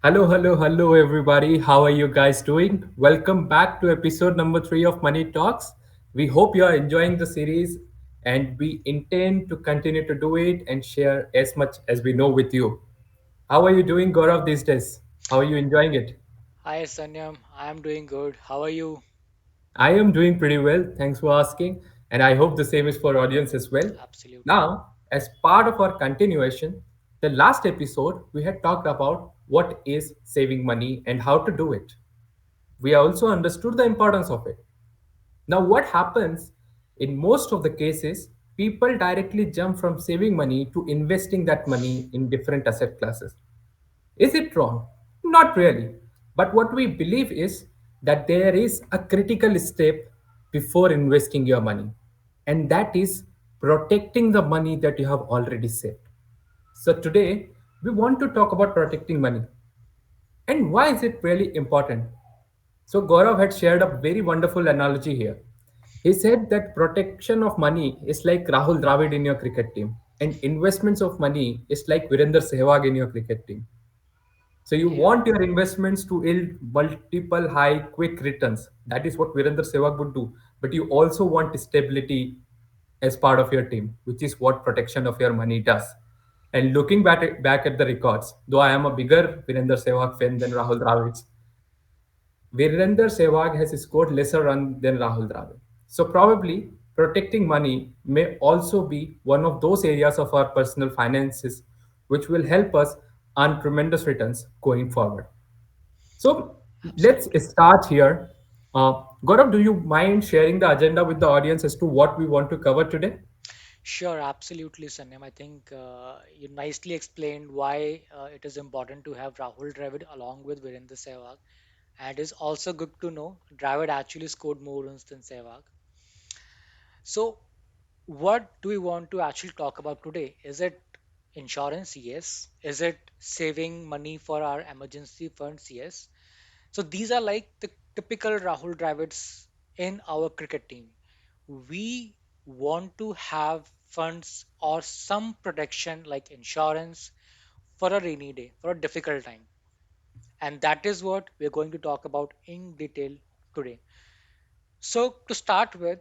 Hello, everybody. How are you guys doing? Welcome back to episode number 3 of Money Talks. We hope you are enjoying the series and we intend to continue to do it and share as much as we know with you. How are you doing, Gaurav, these days? How are you enjoying it? Hi Sanyam, I'm doing good. How are you? I am doing pretty well. Thanks for asking. And I hope the same is for audience as well. Absolutely. Now, as part of our continuation, the last episode we had talked about what is saving money and how to do it. We also understood the importance of it. Now, what happens in most of the cases, people directly jump from saving money to investing that money in different asset classes. Is it wrong? Not really. But what we believe is that there is a critical step before investing your money, and that is protecting the money that you have already saved. So, today we want to talk about protecting money and why is it really important. So Gaurav had shared a very wonderful analogy here. He said that protection of money is like Rahul Dravid in your cricket team, and investments of money is like Virendar Sehwag in your cricket team. So you Yeah, want your investments to yield multiple high quick returns. That is what Virendra Sehwag would do. But you also want stability as part of your team, which is what protection of your money does. And looking back at the records, though I am a bigger Virendra Sehwag fan than Rahul Dravid, Virendar Sehwag has scored lesser runs than Rahul Dravid. So probably protecting money may also be one of those areas of our personal finances which will help us earn tremendous returns going forward. So let's absolutely. start here. Gaurav, do you mind sharing the agenda with the audience as to what we want to cover today? Sure, absolutely, Sanyam. I think you nicely explained why it is important to have Rahul Dravid along with Virendra Sehwag. And it is also good to know Dravid actually scored more runs than Sehwag. So, what do we want to actually talk about today? Is it insurance? Yes. Is it saving money for our emergency funds? Yes. So these are like the typical Rahul Dravids in our cricket team. We want to have funds or some protection like insurance for a rainy day, for a difficult time. And that is what we're going to talk about in detail today. So, to start with,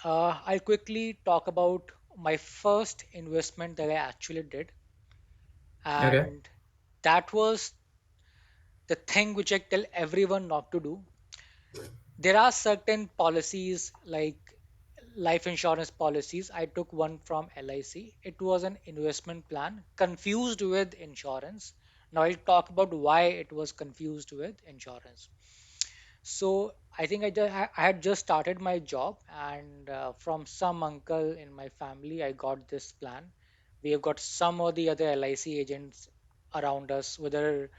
I'll quickly talk about my first investment that I actually did. Okay. And that was the thing which I tell everyone not to do. There are certain policies like life insurance policies. I took one from LIC. It was an investment plan confused with insurance. Now I'll talk about why it was confused with insurance. So I had just started my job, and from some uncle in my family, I got this plan. We have got some of the other LIC agents around us, whether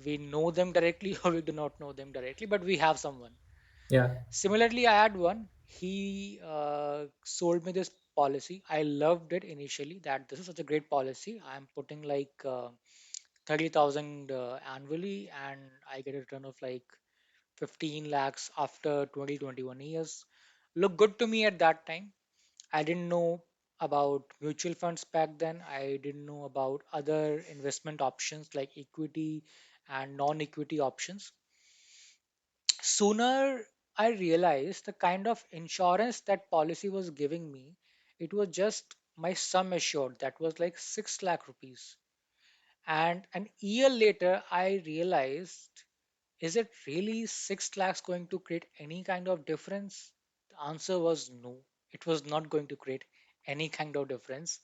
we know them directly or we do not know them directly, but we have someone. Yeah. Similarly, I had one. He sold me this policy. I loved it initially. That this is such a great policy. I'm putting like 30,000 annually, and I get a return of like 15 lakhs after 20-21 years. Look good to me at that time. I didn't know about mutual funds back then. I didn't know about other investment options like equity and non-equity options. Sooner I realized the kind of insurance that policy was giving me, it was just my sum assured that was like 6 lakh rupees. And an year later, I realized, is it really 6 lakhs going to create any kind of difference? The answer was no. It was not going to create any kind of difference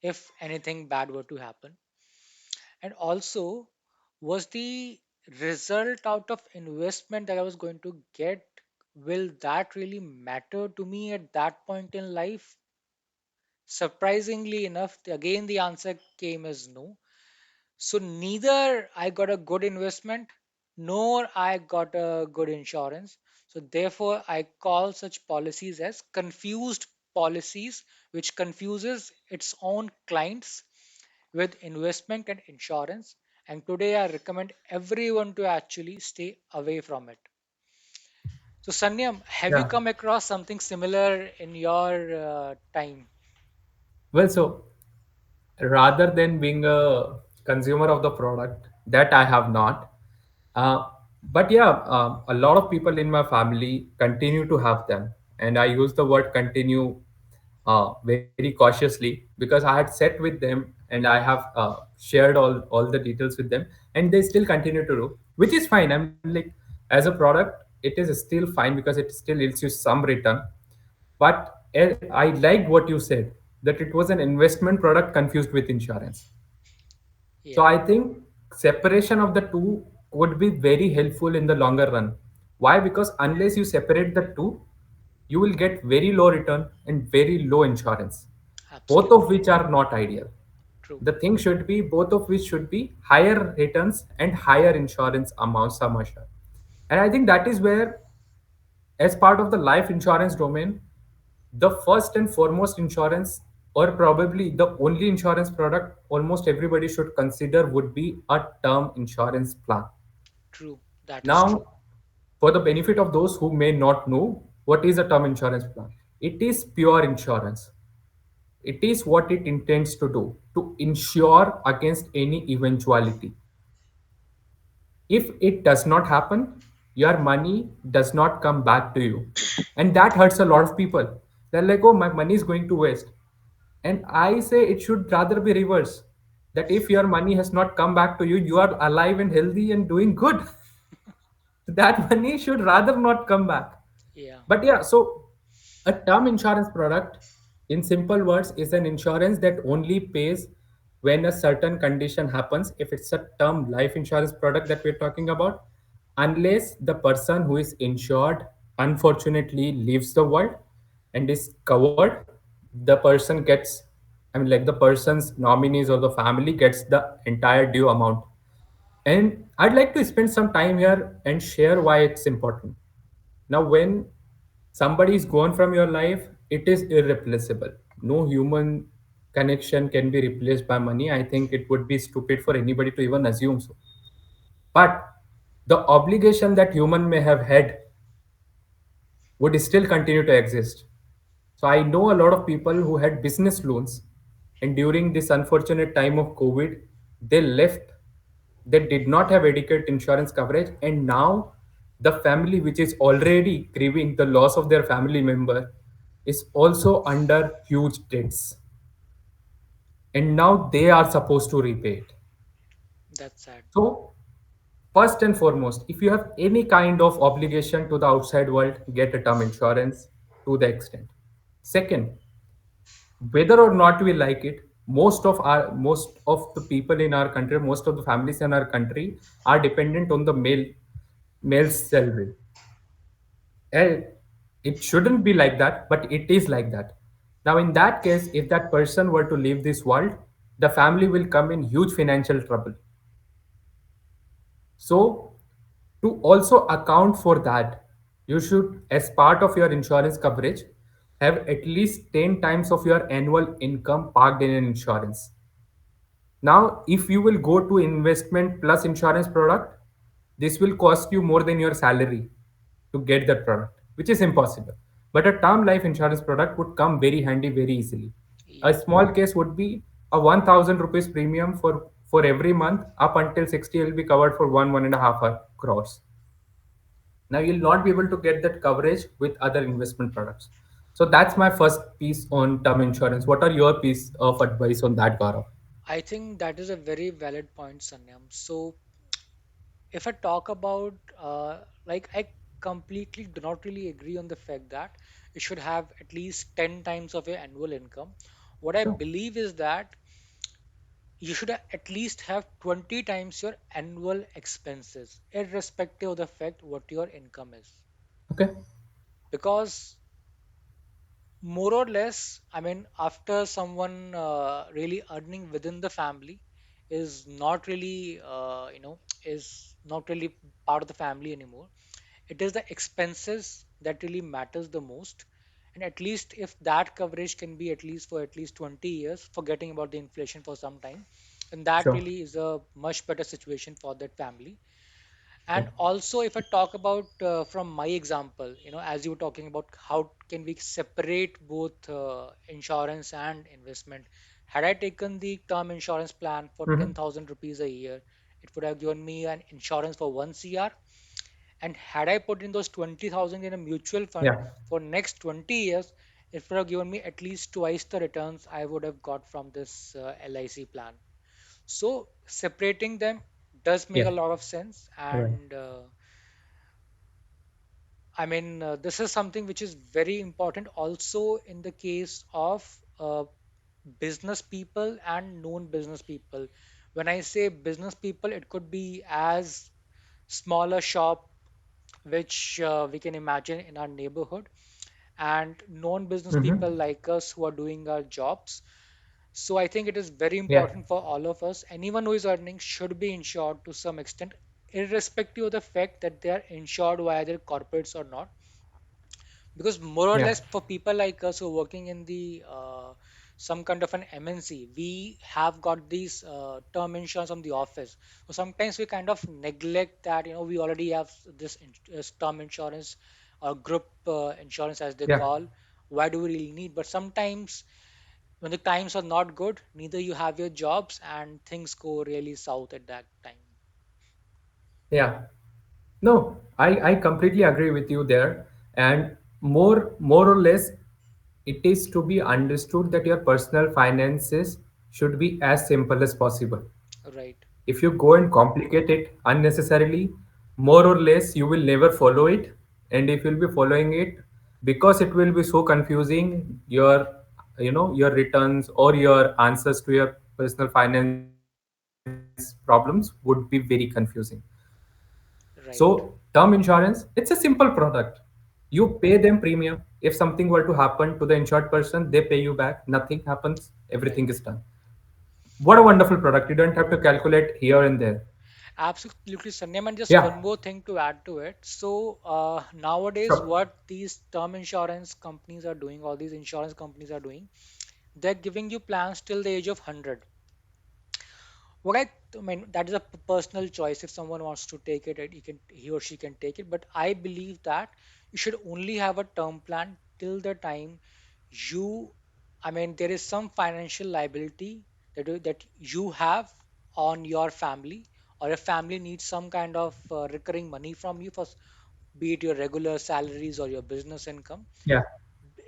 if anything bad were to happen. And also, was the result out of investment that I was going to get, will that really matter to me at that point in life? Surprisingly enough, again, the answer came as no. So neither I got a good investment nor I got a good insurance. So therefore, I call such policies as confused policies, which confuses its own clients with investment and insurance. And today I recommend everyone to actually stay away from it. So Sanyam, have you Yeah. come across something similar in your time? Well, so rather than being a consumer of the product, That I have not. Uh, but yeah, a lot of people in my family continue to have them, and I use the word continue very cautiously because I had sat with them and I have shared all the details with them, and they still continue to do, which is fine. I'm like, as a product, it is still fine because it still yields you some return. But I liked what you said, that it was an investment product confused with insurance. So Yeah, I think separation of the two would be very helpful in the longer run. Why? Because unless you separate the two, you will get very low return and very low insurance, both of absolutely which are not ideal. true. The thing should be both of which should be higher returns and higher insurance amounts sum assured. And I think that is where, as part of the life insurance domain, the first and foremost insurance, or probably the only insurance product almost everybody should consider, would be a term insurance plan. True. That is Now, true. for the benefit of those who may not know, what is a term insurance plan? It is pure insurance. It is what it intends to do to insure against any eventuality. If it does not happen, your money does not come back to you. And that hurts a lot of people. They're like, oh, my money is going to waste. And I say it should rather be reverse. That if your money has not come back to you, you are alive and healthy and doing good. That money should rather not come back. Yeah, But yeah, so a term insurance product, in simple words, is an insurance that only pays when a certain condition happens. If it's a term life insurance product that we're talking about, unless the person who is insured unfortunately leaves the world and is covered, the person gets, I mean, like the person's nominees or the family gets the entire due amount. And I'd like to spend some time here and share why it's important. Now, when somebody is gone from your life, it is irreplaceable. No human connection can be replaced by money. I think it would be stupid for anybody to even assume so. But the obligation that human may have had would still continue to exist. So I know a lot of people who had business loans, and during this unfortunate time of COVID, they left. They did not have adequate insurance coverage, and now the family, which is already grieving the loss of their family member, is also under huge debts, and now they are supposed to repay it. that's sad. So, first and foremost, if you have any kind of obligation to the outside world, get a term insurance to the extent. Second, whether or not we like it, most of the people in our country, most of the families in our country are dependent on the male's salary. And it shouldn't be like that, but it is like that. Now in that case, if that person were to leave this world, the family will come in huge financial trouble. So, to also account for that, you should, as part of your insurance coverage, have at least 10 times of your annual income parked in an insurance. Now, if you will go to investment plus insurance product, this will cost you more than your salary to get that product, which is impossible. But a term life insurance product would come very handy very easily. A Yeah, small case would be a 1000 rupees premium for every month up until 60 will be covered for 1.5 crores. Now you'll not be able to get that coverage with other investment products. So that's my first piece on term insurance. What are your piece of advice on that, Gaurav? I think that is a very valid point, Sanyam. So, if I talk about, I completely do not really agree on the fact that you should have at least 10 times of your annual income. What I Sure. believe is that you should at least have 20 times your annual expenses, irrespective of the fact what your income is. Okay. Because more or less, I mean, after someone really earning within the family is not really is not really part of the family anymore, it is the expenses that really matters the most. And at least if that coverage can be at least for at least 20 years, forgetting about the inflation for some time, and that Sure. really is a much better situation for that family. Sure. And also, if I talk about from my example, as you were talking about how can we separate both insurance and investment, had I taken the term insurance plan for Mhm. 10,000 rupees a year, it would have given me an insurance for 1 CR. And had I put in those 20,000 in a mutual Yeah. fund for next 20 years, it would have given me at least twice the returns I would have got from this LIC plan. So separating them does make a Yeah. lot of sense. Right. And this is something which is very important also in the case of uh, business people and known business people. When I say business people, it could be as smaller shop which we can imagine in our neighborhood, and known business people Mm-hmm. like us who are doing our jobs. So I think it is very Yeah. important for all of us. Anyone who is earning should be insured to some extent, irrespective of the fact that they are insured via their corporates or not. Because more or Yeah. less for people like us who are working in the some kind of an MNC, we have got these term insurance from the office. So sometimes we kind of neglect that, we already have this term insurance or group insurance as they Yeah. call. Why do we really need? But sometimes when the times are not good, neither you have your jobs and things go really south at that time. Yeah. No, I completely agree with you there. And more or less, it is to be understood that your personal finances should be as simple as possible. Right, If you go and complicate it unnecessarily, more or less you will never follow it. And if you'll be following it, because it will be so confusing, your returns or your answers to your personal finance problems would be very confusing. So, term right, insurance, it's a simple product. You pay them premium. If something were to happen to the insured person, they pay you back. Nothing happens. Everything is right. done. What a wonderful product. You don't have to calculate here and there. Absolutely, Sanyam. And just Yeah, one more thing to add to it. So, nowadays, sure. what these term insurance companies are doing, all these insurance companies are doing, they're giving you plans till the age of 100. What I mean, that is a personal choice. If someone wants to take it, he or she can take it. But I believe that you should only have a term plan till the time you, there is some financial liability that you have on your family, or a family needs some kind of recurring money from you for, be it your regular salaries or your business income. Yeah.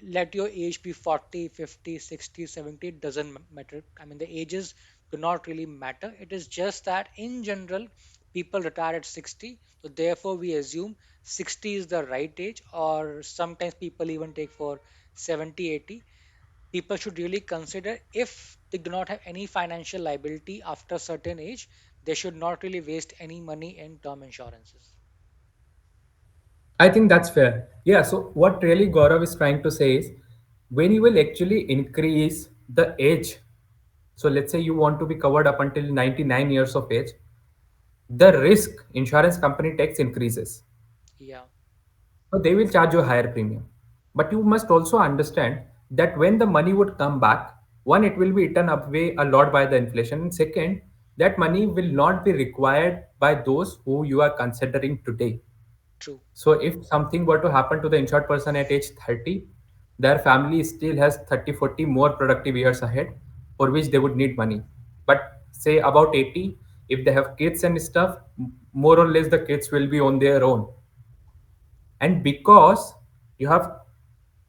Let your age be 40, 50, 60, 70, it doesn't matter. The ages do not really matter. It is just that in general people retire at 60, so therefore we assume 60 is the right age, or sometimes people even take for 70, 80. People should really consider, if they do not have any financial liability after a certain age, they should not really waste any money in term insurances. I think that's fair. Yeah. So, what really Gaurav is trying to say is when you will actually increase the age, so let's say you want to be covered up until 99 years of age, the risk insurance company takes increases. Yeah, So they will charge you a higher premium. But you must also understand that when the money would come back, one, it will be eaten away a lot by the inflation. And second, that money will not be required by those who you are considering today. true. So if something were to happen to the insured person at age 30, their family still has 30, 40 more productive years ahead for which they would need money. But say about 80, if they have kids and stuff, more or less the kids will be on their own. And because you have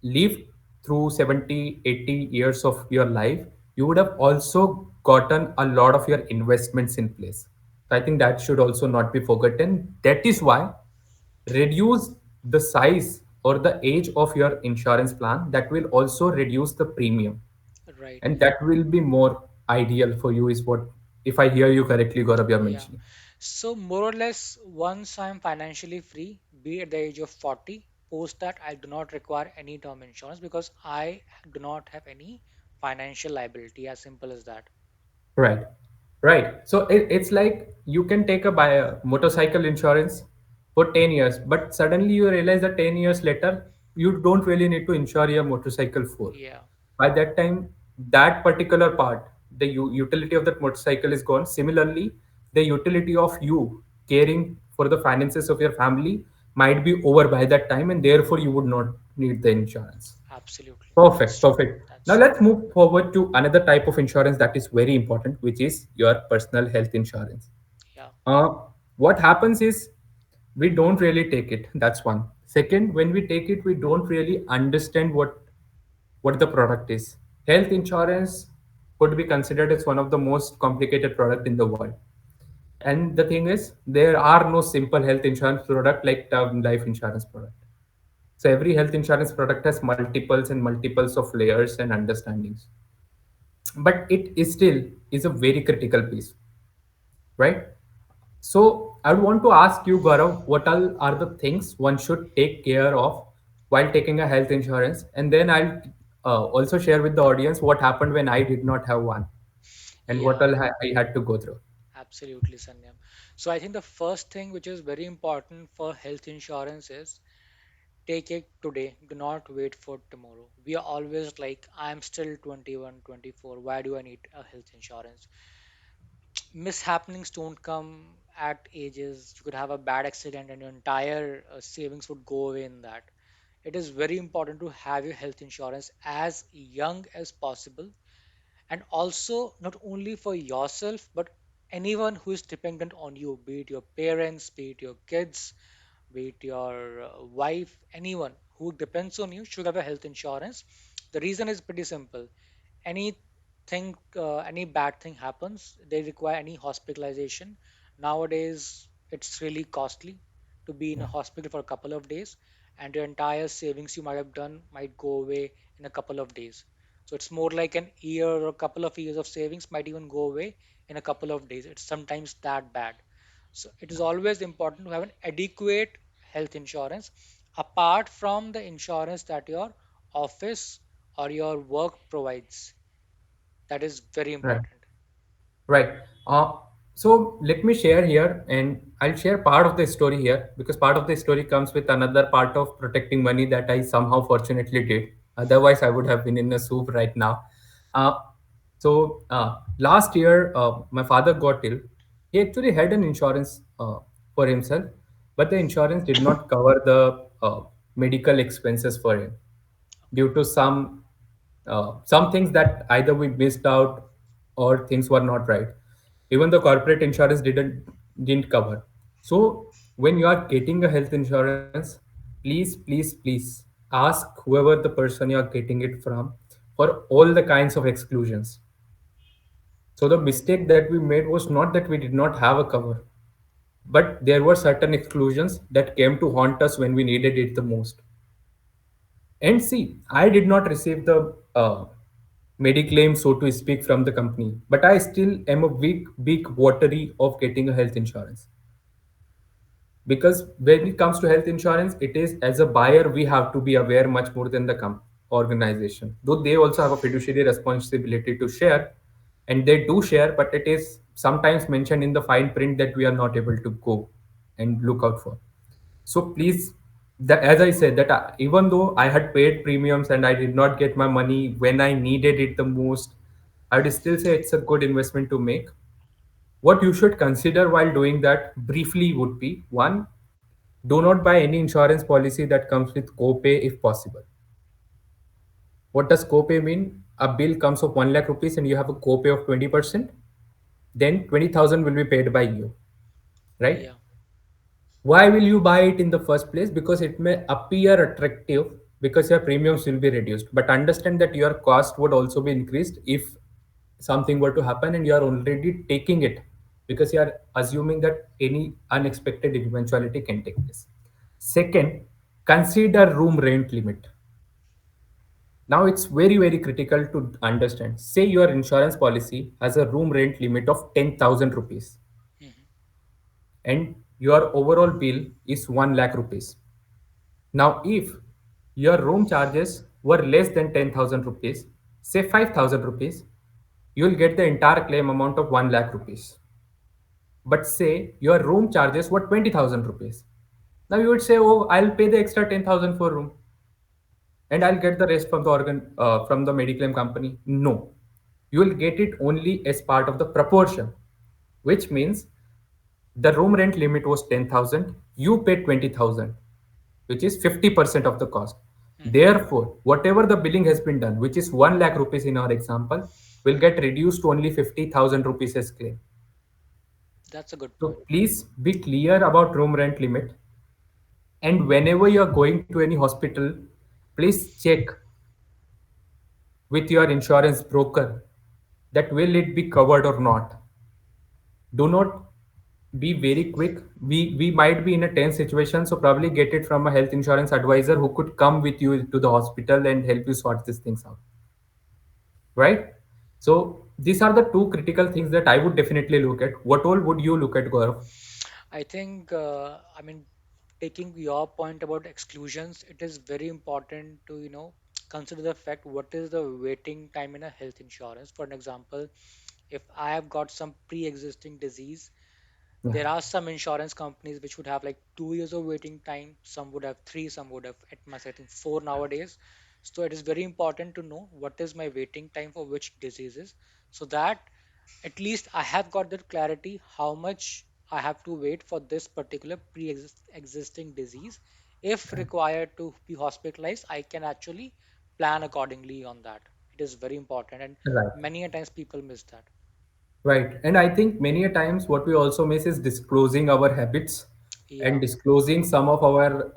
lived through 70, 80 years of your life, you would have also gotten a lot of your investments in place. So I think that should also not be forgotten. That is why reduce the size or the age of your insurance plan. That will also reduce the premium, Right. and that will be more ideal for you, is what, if I hear you correctly, Gaurav, you're Yeah. mentioning. So more or less, once I'm financially free, be at the age of 40, post that I do not require any term insurance because I do not have any financial liability. As simple as that. Right. Right. So it's like you can take a buy a motorcycle insurance for 10 years, but suddenly you realize that 10 years later, you don't really need to insure your motorcycle for. Yeah. By that time, that particular part, the utility of that motorcycle is gone. Similarly, the utility of you caring for the finances of your family might be over by that time, and therefore you would not need the insurance. Absolutely. That's Perfect, true. perfect. Now That's true. let's move forward to another type of insurance that is very important, which is your personal health insurance. uh, what happens is we don't really take it. That's one. Second, when we take it, we don't really understand what the product is. Health insurance could be considered as one of the most complicated product in the world. And the thing is, there are no simple health insurance product like term life insurance product. So every health insurance product has multiples and multiples of layers and understandings. But it is still is a very critical piece, right? So I would want to ask you, Gaurav, what all are the things one should take care of while taking a health insurance, and then I'll also share with the audience what happened when I did not have one and what Yeah, all I had to go through. absolutely, Sanyam. So I think the first thing which is very important for health insurance is take it today. Do not wait for tomorrow. We are always like, I'm still 21, 24. Why do I need a health insurance? Mishappenings don't come at ages. You could have a bad accident and your entire savings would go away in that. It is very important to have your health insurance as young as possible, and also not only for yourself but anyone who is dependent on you, be it your parents, be it your kids, be it your wife, anyone who depends on you should have a health insurance. The reason is pretty simple. Anything, any bad thing happens, they require any hospitalization. Nowadays, it's really costly to be in a Yeah, hospital for a couple of days, and your entire savings you might have done might go away in a couple of days. So it's more like an year or a couple of years of savings might even go away in a couple of days. It's sometimes that bad. So it is always important to have an adequate health insurance apart from the insurance that your office or your work provides. That is very right. important. Right. Uh, so let me share here, and I'll share part of the story here because part of the story comes with another part of protecting money that I somehow fortunately did. Otherwise, I would have been in a soup right now. Uh, Last year, my father got ill. He actually had an insurance for himself, but the insurance did not cover the medical expenses for him due to some things that either we missed out or things were not right. Even the corporate insurance didn't cover. So when you are getting a health insurance, please ask whoever the person you are getting it from for all the kinds of exclusions. So the Right. mistake that we made was not that we did not have a cover, but there were certain exclusions that came to haunt us when we needed it the most. And see, I did not receive the mediclaim, so to speak, from the company, but I still am a big votary of getting a health insurance. Because when it comes to health insurance, it is as a buyer, we have to be aware much more than the organization. Though they also have a fiduciary responsibility to share, and they do share, but it is sometimes mentioned in the fine print that we are not able to go and look out for. So please, that as I said, that even though I had paid premiums and I did not get my money when I needed it the most, I would still say it's a good investment to make. What you should consider while doing that briefly would be one, do not buy any insurance policy that comes with copay if possible. What does copay mean? A bill comes of 1 lakh rupees and you have a copay of 20%, then 20,000 will be paid by you, right? Yeah. Why will you buy it in the first place? Because it may appear attractive because your premiums will be reduced. But understand that your cost would also be increased if something were to happen and you are already taking it because you are assuming that any unexpected eventuality can take place. Second, consider room rent limit. Now it's very critical to understand. Say your insurance policy has a room rent limit of 10,000 rupees Mhm. and your overall bill is 1 lakh rupees. Now, if your room charges were less than 10,000 rupees, say 5,000 rupees, you will get the entire claim amount of 1 lakh rupees. But say your room charges were 20,000 rupees. Now you would say, oh, I'll pay the extra 10,000 for room and I'll get the rest from the from the Mediclaim company. No, you will get it only as part of the proportion, which means the room rent limit was 10,000, you paid 20,000, which is 50% of the cost. Mhm. Therefore, whatever the billing has been done, which is 1 lakh rupees in our example, will get reduced to only 50,000 rupees as claim. That's a good So point. please be clear about room rent limit. And whenever you are going to any hospital, please check with your insurance broker that will it be covered or not. Do not be very quick. We might be in a tense situation, so probably get it from a health insurance advisor who could come with you to the hospital and help you sort these things out, right? So these are the two critical things that I would definitely look at. What all would you look at, Gaurav? I think, I mean, taking your point about exclusions, it is very important to, consider the fact what is the waiting time in a health insurance. For an example, if I have got some pre-existing disease, Yeah, there are some insurance companies which would have like 2 years of waiting time. Some would have three, some would have at max, I think, four nowadays. So it is very important to know what is my waiting time for which diseases, so that at least I have got that clarity how much I have to wait for this particular pre-existing disease. If required to be hospitalized, I can actually plan accordingly on that. It is very important, and right. many a times people miss that. Right. And I think many a times what we also miss is disclosing our habits Yeah, and disclosing some of our,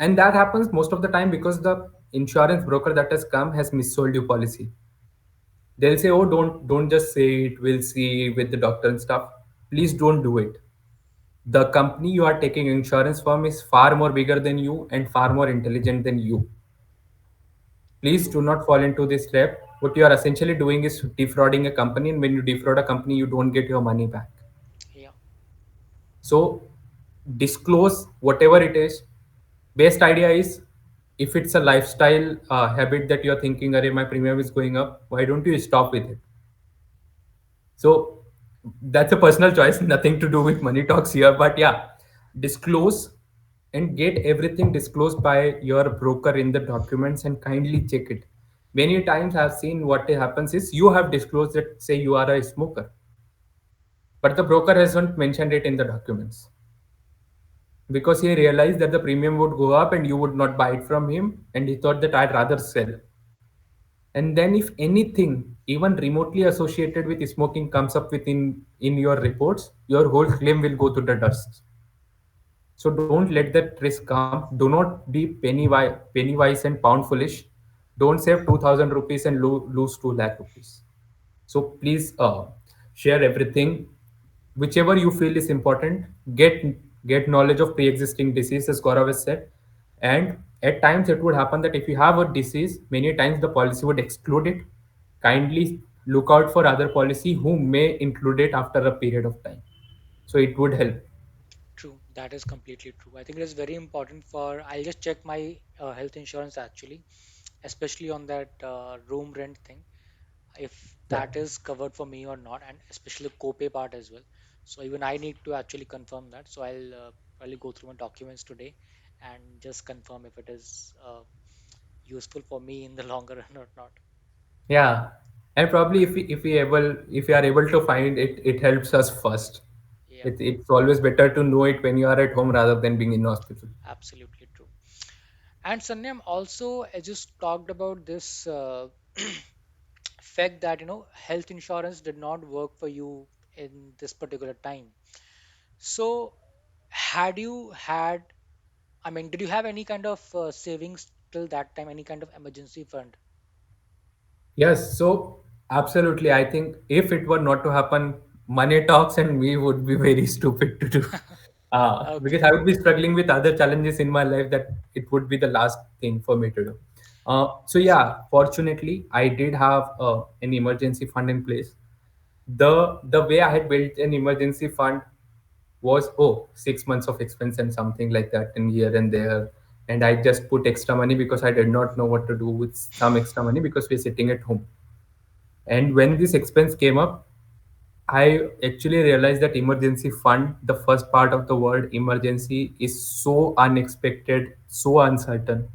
and that happens most of the time because the insurance broker that has come has missold you policy. They'll say, "Oh, don't just say it. We'll see with the doctor and stuff." Please don't do it. The company you are taking insurance from is far more bigger than you and far more intelligent than you. Please true. do not fall into this trap. What you are essentially doing is defrauding a company, and when you defraud a company, you don't get your money back. Yeah, So disclose whatever it is. Best idea is, if it's a lifestyle habit that you're thinking, "Arey, my premium is going up," why don't you stop with it? So that's a personal choice, nothing to do with money talks here. But yeah, disclose and get everything disclosed by your broker in the documents and kindly check it. Many times I've seen what happens is you have disclosed that, say you are a smoker, but the broker hasn't mentioned it in the documents because he realized that the premium would go up and you would not buy it from him, and he thought that I'd rather sell. And then if anything even remotely associated with smoking comes up within in your reports, your whole claim will go to the dust. So don't let that risk come. Do not be penny wise and pound foolish. Don't save 2000 rupees and lose 2 lakh rupees. So please share everything, whichever you feel is important. Get knowledge of pre-existing disease, as Gaurav has said. And at times it would happen that if you have a disease, many times the policy would exclude it. Kindly look out for other policy who may include it after a period of time. So it would help. true. That is completely true. I think it is very important for. I'll just check my health insurance actually, especially on that room rent thing, if Yeah. that is covered for me or not, and especially the copay part as well. So even I need to actually confirm that. So I'll probably go through my documents today and just confirm if it is useful for me in the longer run or not. Yeah. And probably if we are able to find it, it helps us first. Yeah, It's always better to know it when you are at home rather than being in hospital. absolutely true. And Sanyam, also I just talked about this fact that health insurance did not work for you in this particular time. So had you had, I mean, did you have any kind of savings till that time, any kind of emergency fund? Yes, so absolutely. I think if it were not to happen, money talks and we would be very stupid to do. Because Okay, I would be struggling with other challenges in my life that it would be the last thing for me to do. So yeah, fortunately, I did have an emergency fund in place. The way I had built an emergency fund was, oh, 6 months of expense and something like that in here and there. And I just put extra money because I did not know what to do with some extra money because we're sitting at home. And when this expense came up, I actually realized that emergency fund, the first part of the word emergency, is so unexpected, so uncertain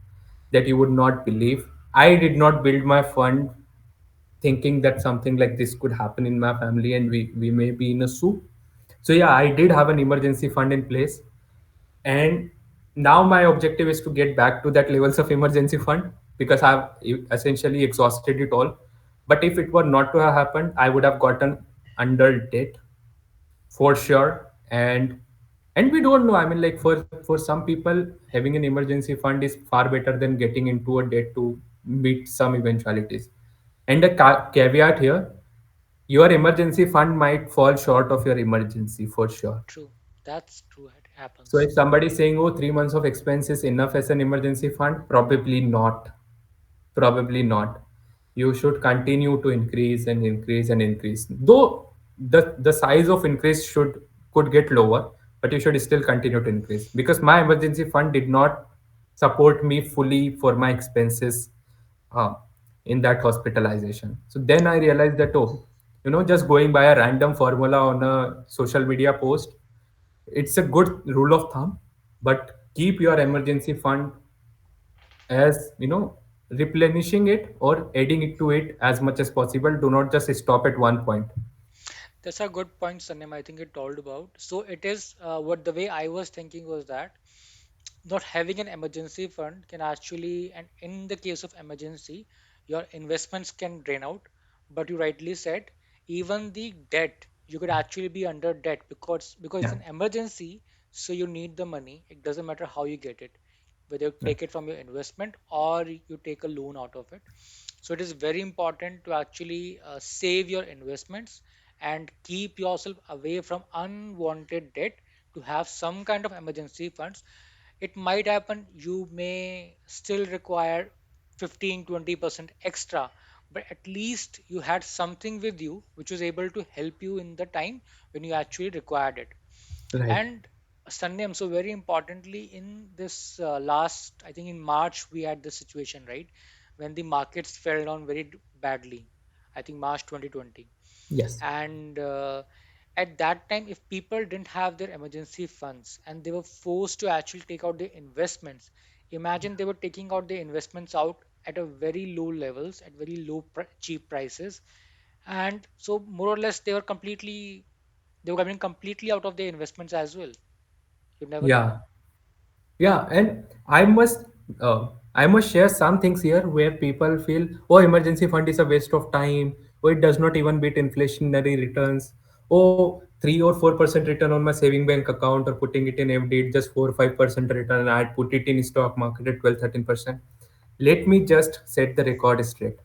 that you would not believe. I did not build my fund thinking that something like this could happen in my family and we may be in a soup. So yeah, I did have an emergency fund in place. And now my objective is to get back to that levels of emergency fund because I've essentially exhausted it all. But if it were not to have happened, I would have gotten under debt. for sure. And we don't know, I mean, like, for some people, having an emergency fund is far better than getting into a debt to meet some eventualities. And a caveat here, your emergency fund might fall short of your emergency for sure. True. That's true. It So happens. if somebody is saying, oh, 3 months of expense is enough as an emergency fund, probably not. Probably not. You should continue to increase and increase and increase. Though the size of increase should could get lower, but you should still continue to increase, because my emergency fund did not support me fully for my expenses uh, in that hospitalization. So then I realized that, oh, just going by a random formula on a social media post, it's a good rule of thumb, but keep your emergency fund as replenishing it or adding it to it as much as possible. Do not just stop at one point. That's a good point, Sanyam. I think it told about. So it is what the way I was thinking was that not having an emergency fund can actually, and in the case of emergency, your investments can drain out. But you rightly said, even the debt, you could actually be under debt because Yeah, it's an emergency, so you need the money. It doesn't matter how you get it, whether you yeah, take it from your investment or you take a loan out of it. So it is very important to actually save your investments and keep yourself away from unwanted debt to have some kind of emergency funds. It might happen you may still require 15-20% extra, but at least you had something with you which was able to help you in the time when you actually required it. right. And Sanyam, so very importantly, in this last, I think in March, we had this situation, right, when the markets fell down very badly. I think March 2020. Yes. And at that time, if people didn't have their emergency funds and they were forced to actually take out their investments, imagine they were taking out their investments out at a very low levels, at very low cheap prices. And so more or less they were coming completely out of their investments as well. You never know. Yeah, yeah. And i must uh, I must share some things here where people feel, oh, emergency fund is a waste of time, or it does not even beat inflationary returns. Oh, 3 or 4% return on my saving bank account, or putting it in FD, it just 4 or 5% return. I'd put it in stock market at 12-13%. Let me just set the record straight.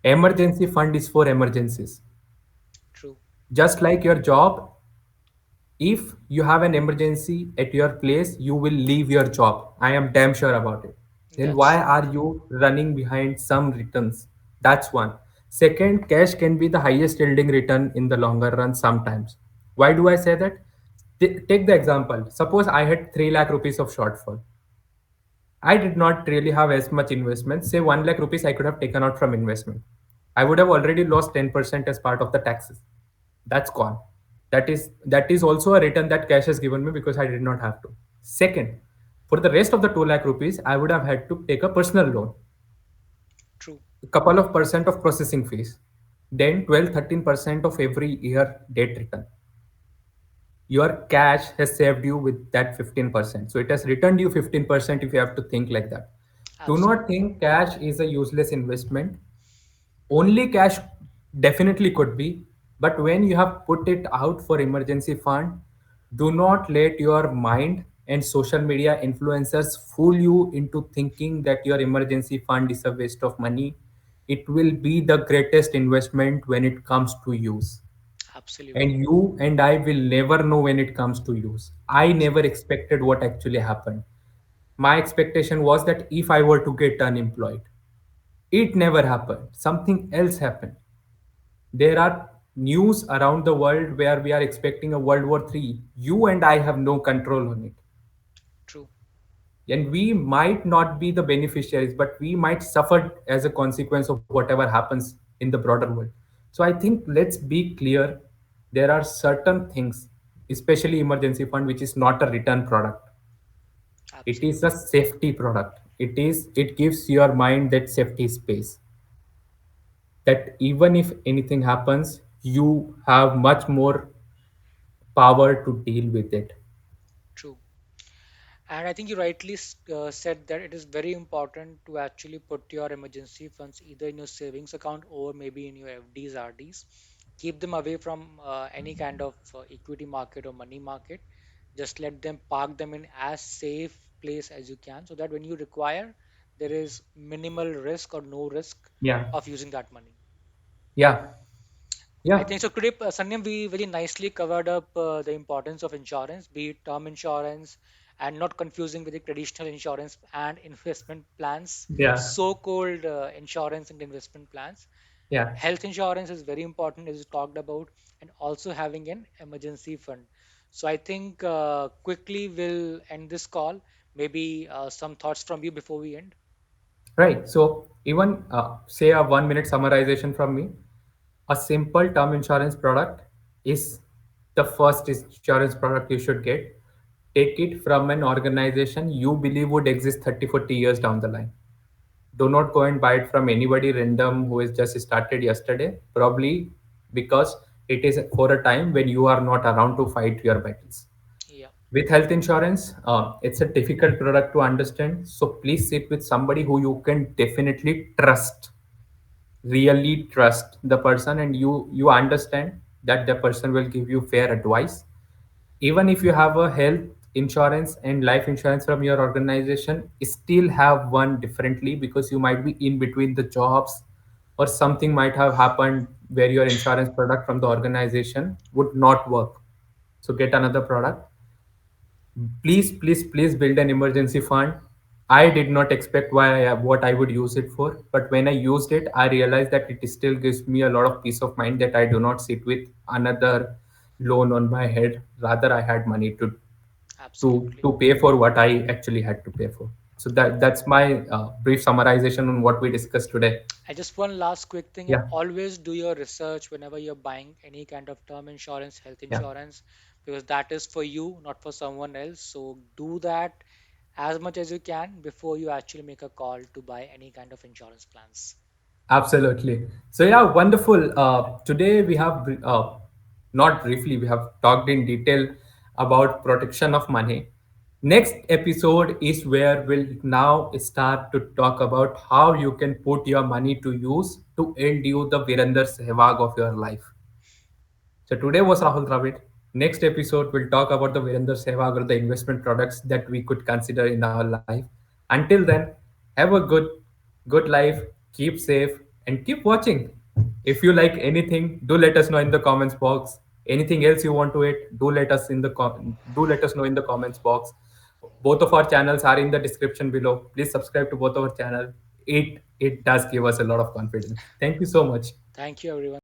Emergency fund is for emergencies. True. Just like your job, if you have an emergency at your place, you will leave your job. I am damn sure about it. Then That's why true. are you running behind some returns? That's one. Second, cash can be the highest yielding return in the longer run sometimes. Why do I say that? Take the example. Suppose I had 3 lakh rupees of shortfall. I did not really have as much investment. Say 1 lakh rupees I could have taken out from investment. I would have already lost 10% as part of the taxes. That's gone. That is also a return that cash has given me because I did not have to. Second, for the rest of the 2 lakh rupees, I would have had to take a personal loan, True. a couple of percent of processing fees, then 12-13% of every year debt return. Your cash has saved you with that 15%. So it has returned you 15% if you have to think like that. Do not Absolutely. think cash is a useless investment. Only cash definitely could be, but when you have put it out for emergency fund, do not let your mind and social media influencers fool you into thinking that your emergency fund is a waste of money. It will be the greatest investment when it comes to use, and Absolutely. you and I will never know when it comes to use. I never expected what actually happened. My expectation was that if I were to get unemployed, it never happened. Something else happened. There are news around the world where we are expecting a World War III. You and I have no control on it. True. And we might not be the beneficiaries, but we might suffer as a consequence of whatever happens in the broader world. So I think let's be clear, there are certain things, especially emergency fund, which is not a return product. It is a Absolutely. safety product. It gives your mind that safety space, that even if anything happens, you have much more power to deal with it. True. And I think you rightly said that it is very important to actually put your emergency funds either in your savings account or maybe in your FDs, RDs. Keep them away from any kind of equity market or money market. Just let them park them in as safe place as you can, so that when you require, there is minimal risk or no risk Yeah, of using that money. yeah, I yeah, think so. Today, Sanyam, we very nicely covered up the importance of insurance, be it term insurance, and not confusing with the traditional insurance and investment plans, yeah, so-called insurance and investment plans. yeah. Health insurance is very important, as you talked about, and also having an emergency fund. So I think quickly we'll end this call. Maybe some thoughts from you before we end. Right. So even say a 1 minute summarization from me, a simple term insurance product is the first insurance product you should get. Take it from an organization you believe would exist 30, 40 years down the line. Do not go and buy it from anybody random who has just started yesterday, probably because it is for a time when you are not around to fight your battles. Yeah, With health insurance, it's a difficult product to understand. So please sit with somebody who you can definitely trust, really trust the person, and you understand that the person will give you fair advice. Even if you have a health insurance and life insurance from your organization, still have one differently, because you might be in between the jobs, or something might have happened where your insurance product from the organization would not work. So get another product. Please, please, please build an emergency fund. I did not expect what I would use it for, but when I used it, I realized that it still gives me a lot of peace of mind, that I do not sit with another loan on my head. Rather, I had money absolutely. to pay for what I actually had to pay for. So that's my brief summarization on what we discussed today. I just one last quick thing, and Yeah, always do your research whenever you're buying any kind of term insurance, health yeah. insurance, because that is for you, not for someone else. So do that as much as you can before you actually make a call to buy any kind of insurance plans. Absolutely. So yeah, wonderful. Today we have not briefly, we have talked in detail about protection of money. Next episode is where we'll now start to talk about how you can put your money to use to end you the Virendar Sehwag of your life. So today was Rahul Dravid. Next episode, we'll talk about the Virendra Sehwag or the investment products that we could consider in our life. Until then, have a good life, keep safe, and keep watching. If you like anything, do let us know in the comments box. Anything else you want to it, do let us know in the comments box. Both of our channels are in the description below. Please subscribe to both our channel. It does give us a lot of confidence. Thank you so much. Thank you, everyone.